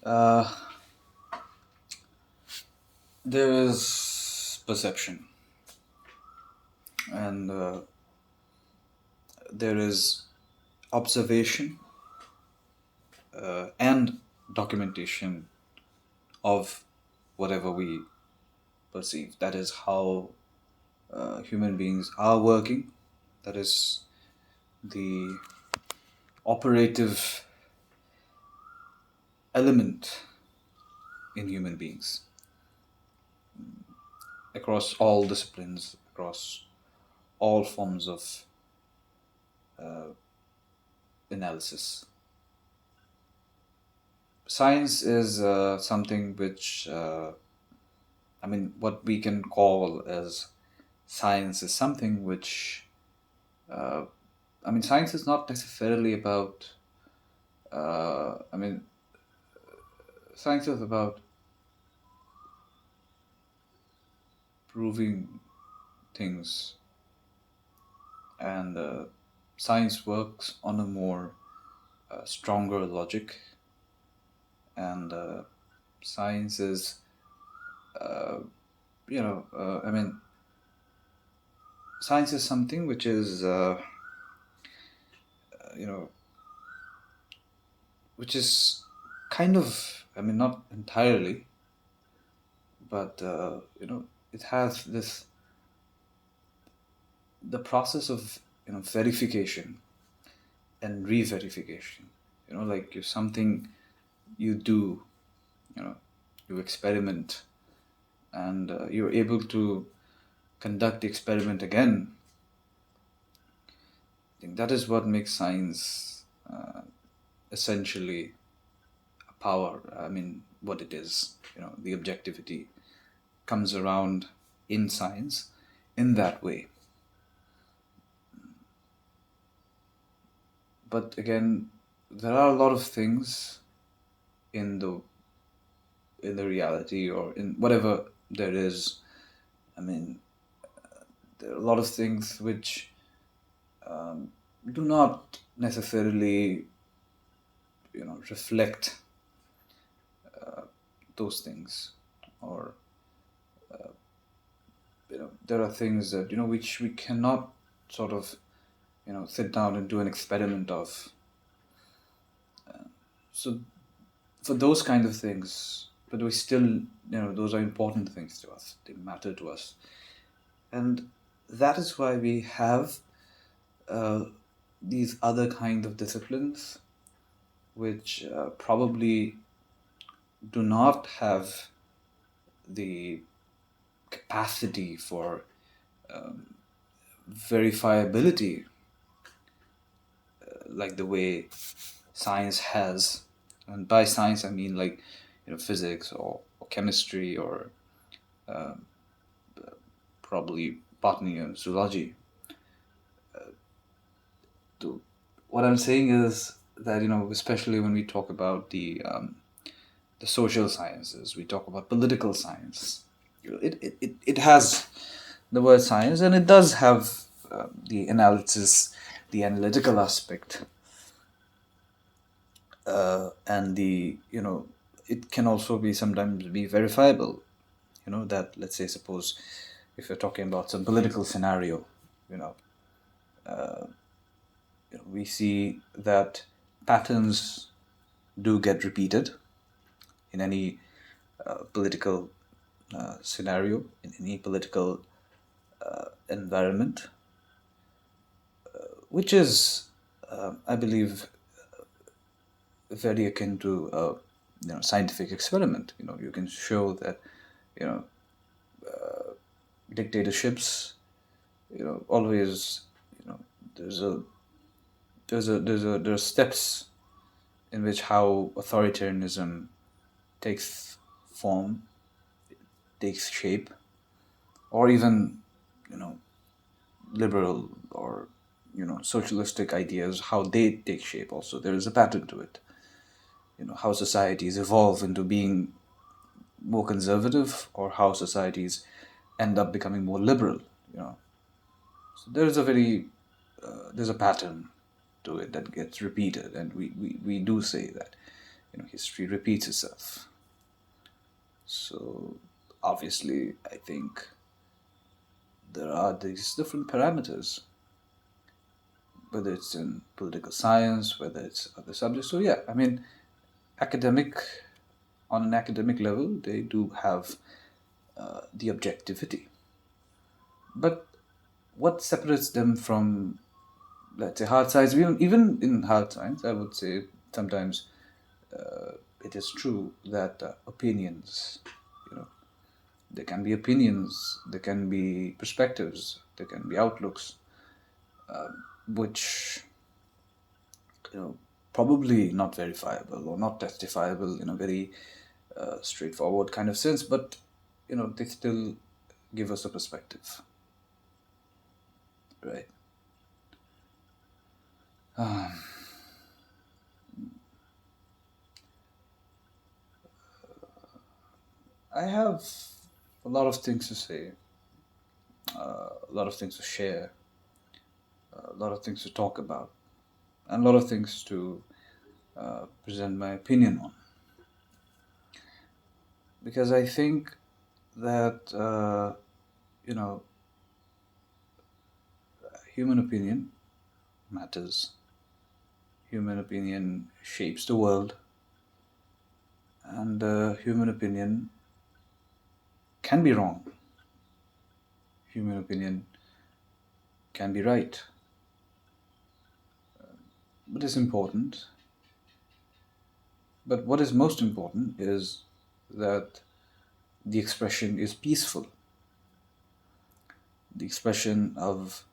Uh, there is perception, and there is observation and documentation of whatever we perceive. That is how human beings are working. That is the operative element in human beings across all disciplines, across all forms of analysis. Science is something which, what we can call as science is something which, uh, science is not necessarily about, uh, I mean, science is about proving things, and science works on a more stronger logic, and science is, uh, science is something which is, you know, which is kind of, not entirely, but it has this the process of verification and re-verification. Like if something you do, you know, you experiment, and you're able to conduct the experiment again. I think that is what makes science essentially a power. What it is, the objectivity comes around in science in that way. But again, there are a lot of things in the reality, or in whatever there is. I mean, there are a lot of things which do not necessarily, reflect those things, or there are things that which we cannot sort of sit down and do an experiment of. So for those kind of things, but we still, those are important things to us. They matter to us, and that is why we have uh, these other kind of disciplines which probably do not have the capacity for verifiability like the way science has. And by science, I mean like physics, or chemistry, or probably botany and zoology. So what I'm saying is that especially when we talk about the social sciences, we talk about political science. It has the word science, and it does have the analysis, the analytical aspect, and the it can also be sometimes be verifiable. That, let's say, suppose if you're talking about some political scenario, you know we see that patterns do get repeated in any political scenario, in any political environment, which is, I believe, very akin to a scientific experiment. You can show that you know dictatorships, always, there's a there are steps in which how authoritarianism takes form, takes shape, or even you know liberal, or socialistic ideas, how they take shape. Also, there is a pattern to it. How societies evolve into being more conservative, or how societies end up becoming more liberal. You know, so there is a very there's a pattern to it that gets repeated, and we do say that. history repeats itself. So obviously, I think there are these different parameters, whether it's in political science, whether it's other subjects. So yeah, I mean, academic on an academic level, they do have the objectivity. But what separates them from, let's say, hard science? Even in hard science, I would say sometimes it is true that opinions, you know, there can be opinions, there can be perspectives, there can be outlooks, which probably not verifiable or not testifiable in a very straightforward kind of sense, but they still give us a perspective, right? I have a lot of things to say, a lot of things to share, a lot of things to talk about, and a lot of things to present my opinion on. Because I think that, you know, human opinion matters. Human opinion shapes the world, and human opinion can be wrong. Human opinion can be right. But it's important. But what is most important is that the expression is peaceful. The expression of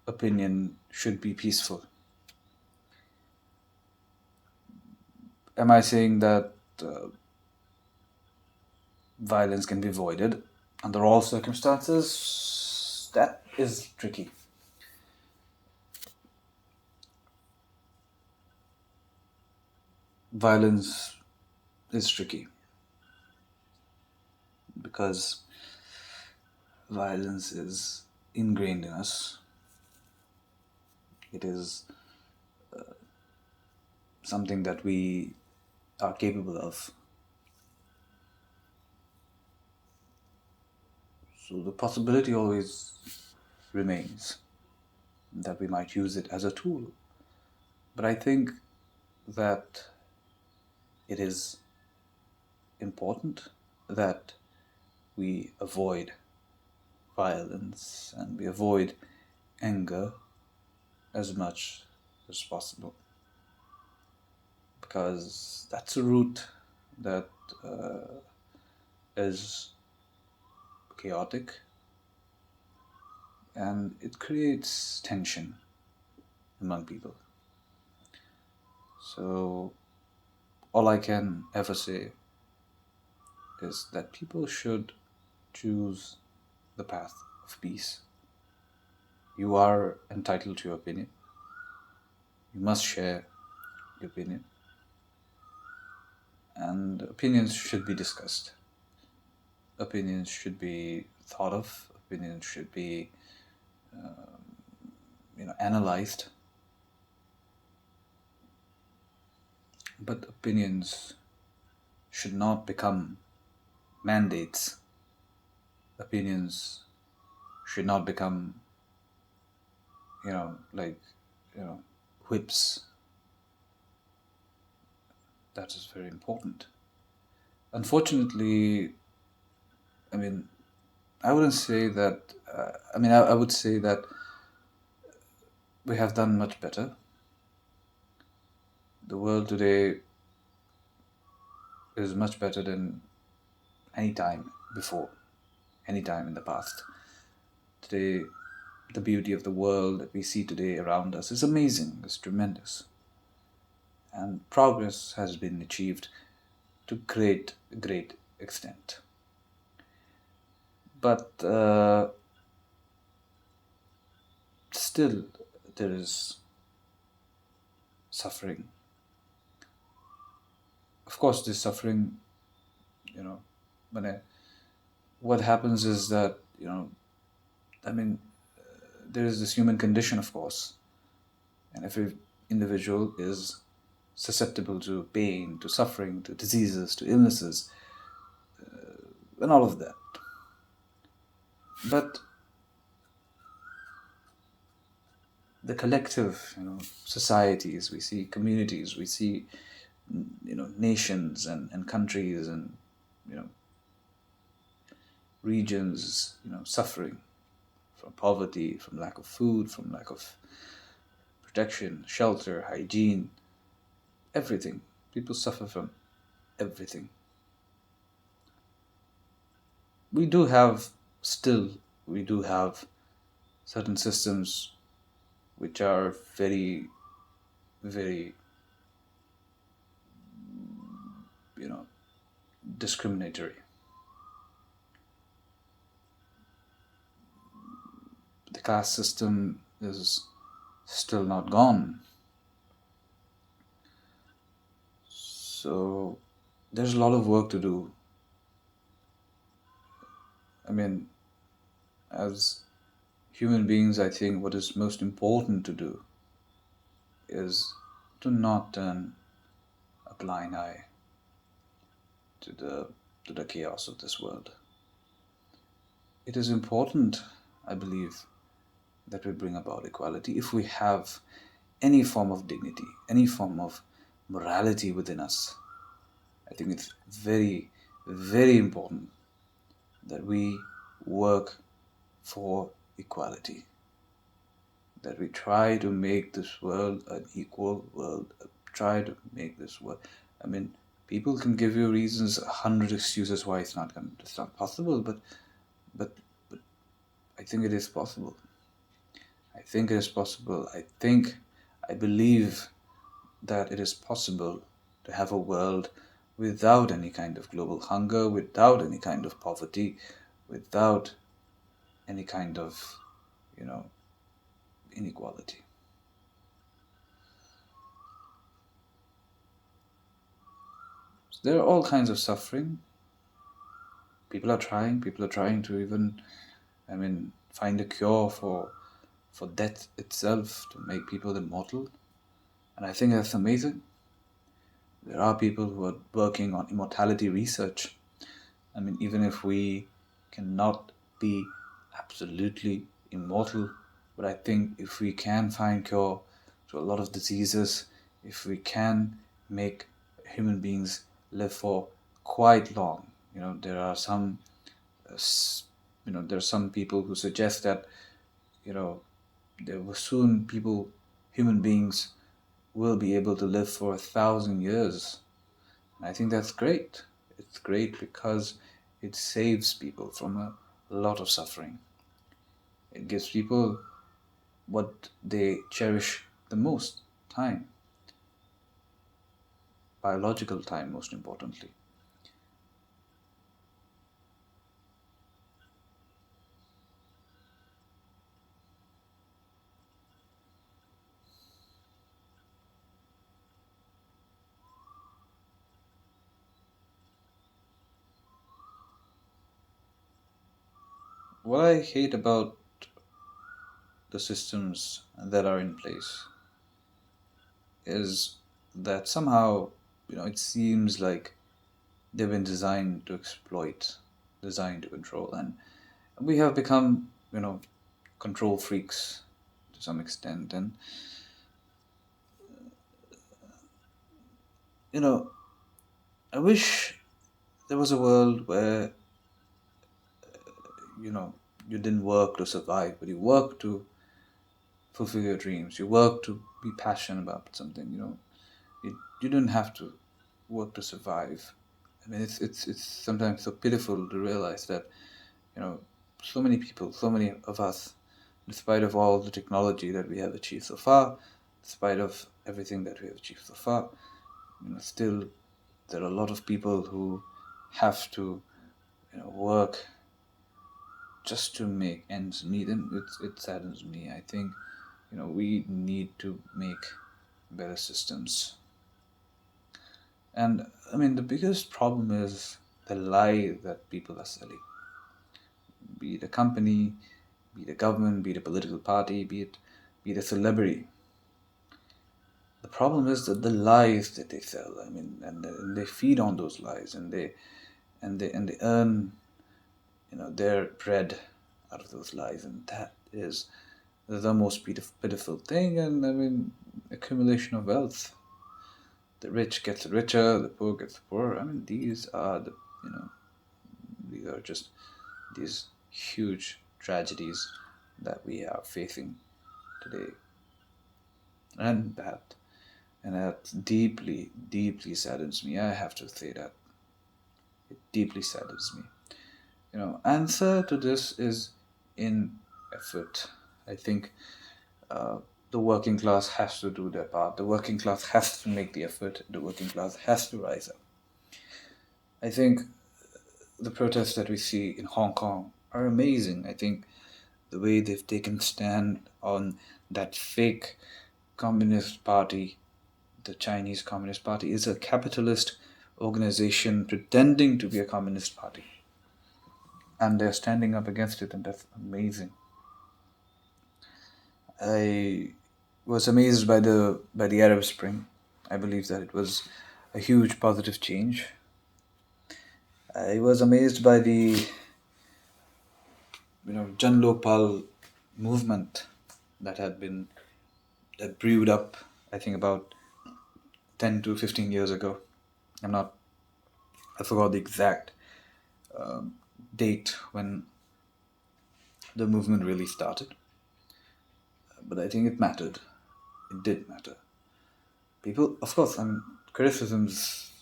opinion should be peaceful. Am I saying that violence can be avoided under all circumstances? That is tricky. Violence is tricky because violence is ingrained in us. It is something that we are capable of. So the possibility always remains that we might use it as a tool. But I think that it is important that we avoid violence and we avoid anger as much as possible, because that's a route that is chaotic and it creates tension among people. So all I can ever say is that people should choose the path of peace. You are entitled to your opinion. You must share your opinion. And opinions should be discussed. Opinions should be thought of. Opinions should be, analyzed. But opinions should not become mandates. Opinions should not become, like, whips. That is very important. Unfortunately, I mean, I wouldn't say that. I would say that we have done much better. The world today is much better than any time before, any time in the past. Today, the beauty of the world that we see today around us is amazing, it's tremendous. And progress has been achieved to great extent. But still, there is suffering. Of course, this suffering, you know, when what happens is that, I mean, there is this human condition, of course, and every individual is susceptible to pain, to suffering, to diseases, to illnesses, and all of that. But the collective, societies, we see communities, we see, nations and countries and, you know, regions, suffering from poverty, from lack of food, from lack of protection, shelter, hygiene, everything. People suffer from everything. We do have, still, we do have certain systems which are very, very, you know, discriminatory. The caste system is still not gone. So there's a lot of work to do. I mean, as human beings, I think what is most important to do is to not turn a blind eye to the chaos of this world. It is important, I believe, that we bring about equality if we have any form of dignity, any form of morality within us. I think it's very, very important that we work for equality, that we try to make this world an equal world, try to make this world. I mean, people can give you reasons, 100 excuses why it's not possible, but but I think it is possible. I think it is possible. I believe that it is possible to have a world without any kind of global hunger, without any kind of poverty, without any kind of, you know, inequality. So there are all kinds of suffering. People are trying to even, I mean, find a cure for death itself, to make people immortal. And I think that's amazing. There are people who are working on immortality research. I mean, even if we cannot be absolutely immortal, but I think if we can find cure to a lot of diseases, if we can make human beings live for quite long, there are some, there are some people who suggest that, you know, there will soon human beings will be able to live for 1,000 years. And I think that's great. It's great because it saves people from a lot of suffering. It gives people what they cherish the most: time, biological time, most importantly. What I hate about the systems that are in place is that somehow, it seems like they've been designed to exploit, designed to control, and we have become, control freaks to some extent. And you know, I wish there was a world where, you know, you didn't work to survive, but you work to fulfill your dreams. You work to be passionate about something. You don't have to work to survive. I mean, it's sometimes so pitiful to realize that, so many people, so many of us, despite of all the technology that we have achieved so far, despite of everything that we have achieved so far, still there are a lot of people who have to, work just to make ends meet, and it saddens me. I think, we need to make better systems. And I mean, the biggest problem is the lie that people are selling. Be it a company, be it a government, be it a political party, be it a celebrity. The problem is that the lies that they sell. I mean, and they feed on those lies, and they earn, their bread out of those lies, and that is the most pitiful thing. And I mean, accumulation of wealth. The rich gets richer, the poor gets poorer. I mean, you know, these are just these huge tragedies that we are facing today, and that deeply, deeply saddens me. I have to say that it deeply saddens me. Answer to this is in effort. I think uh, the working class has to do their part. The working class has to make the effort. The working class has to rise up. I think the protests that we see in Hong Kong are amazing. I think the way they've taken stand on that fake Communist Party, the Chinese Communist Party, is a capitalist organization pretending to be a Communist Party. And they're standing up against it, and that's amazing. I was amazed by the Arab Spring. I believe that it was a huge positive change. I was amazed by the Jan Lokpal movement that had been that brewed up, I think, about 10 to 15 years ago. I'm not, I forgot the exact date when the movement really started, but I think it mattered. It did matter. People, of course, I mean, criticisms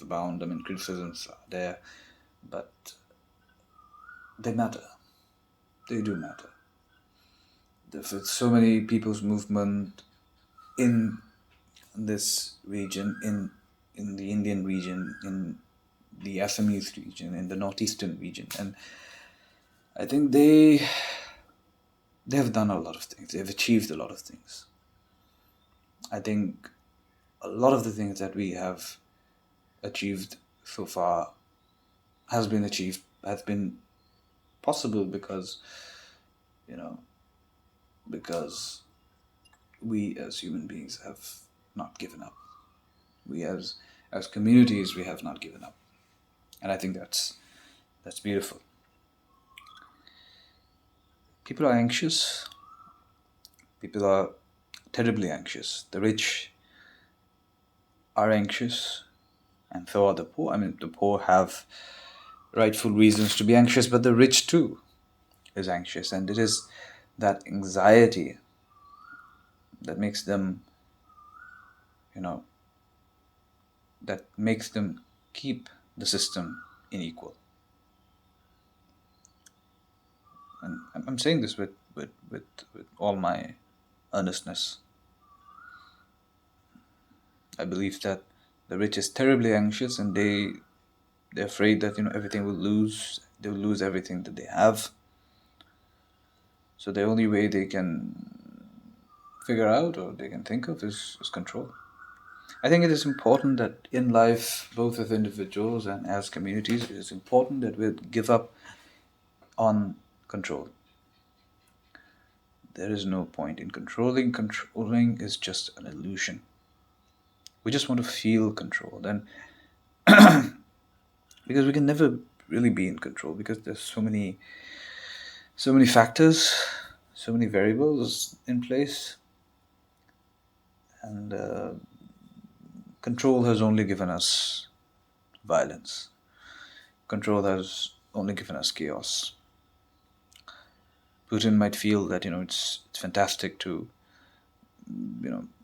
abound. I mean, criticisms are there, but they matter. They do matter. There's so many people's movement in this region, in the Indian region, in the Assamese region, in the northeastern region, and I think they have done a lot of things. They've achieved a lot of things. I think a lot of the things that we have achieved so far has been possible because you know because we as human beings have not given up. We as communities, we have not given up, and I think that's beautiful. People are anxious. People are terribly anxious. The rich are anxious, and so are the poor. I mean, the poor have rightful reasons to be anxious, but the rich too is anxious, and it is that anxiety that makes them, you know, that makes them keep the system unequal. And I'm saying this with all my earnestness. I believe that the rich is terribly anxious, and they're afraid that everything will lose. They'll lose everything that they have. So the only way they can figure out or they can think of is control. I think it is important that in life, both as individuals and as communities, it is important that we give up on control. There is no point in controlling. Controlling is just an illusion. We just want to feel controlled, and because we can never really be in control because there's so many factors, so many variables in place, and control has only given us violence. Control has only given us chaos. Putin might feel that it's fantastic to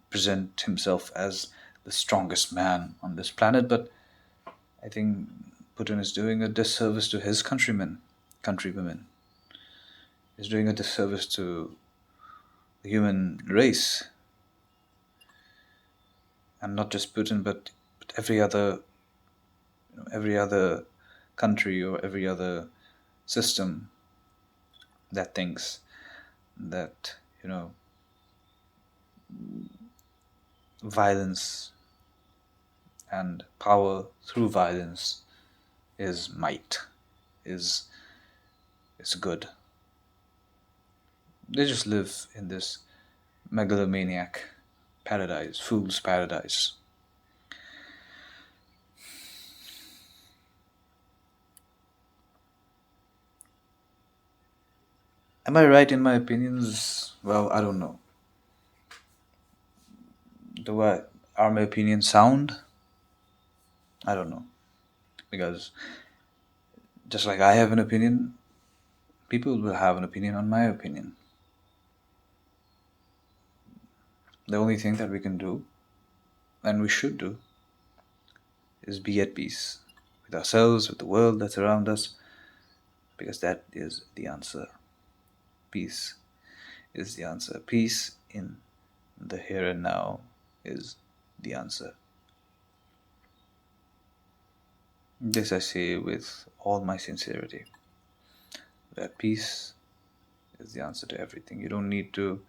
present himself as the strongest man on this planet, but I think Putin is doing a disservice to his countrywomen. He's doing a disservice to the human race, and not just Putin, but every other country or every other system that thinks that violence and power through violence is might, is good. They just live in this megalomaniac paradise, fool's paradise. Am I right in my opinions? Well, I don't know. Do I are my opinions sound? I don't know. Because just like I have an opinion, people will have an opinion on my opinion. The only thing that we can do, and we should do, is be at peace with ourselves, with the world that's around us, because that is the answer. Peace is the answer. Peace in the here and now is the answer. This I say with all my sincerity, that peace is the answer to everything. You don't need to,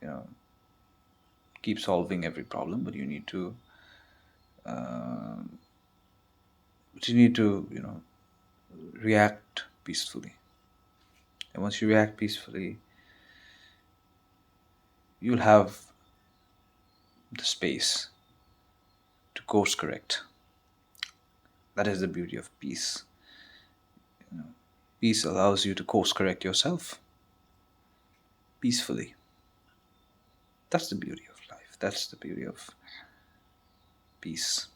you know, keep solving every problem, but you need to, react peacefully. And once you react peacefully, you'll have the space to course correct. That is the beauty of peace. Peace allows you to course correct yourself peacefully. That's the beauty of life. That's the beauty of peace.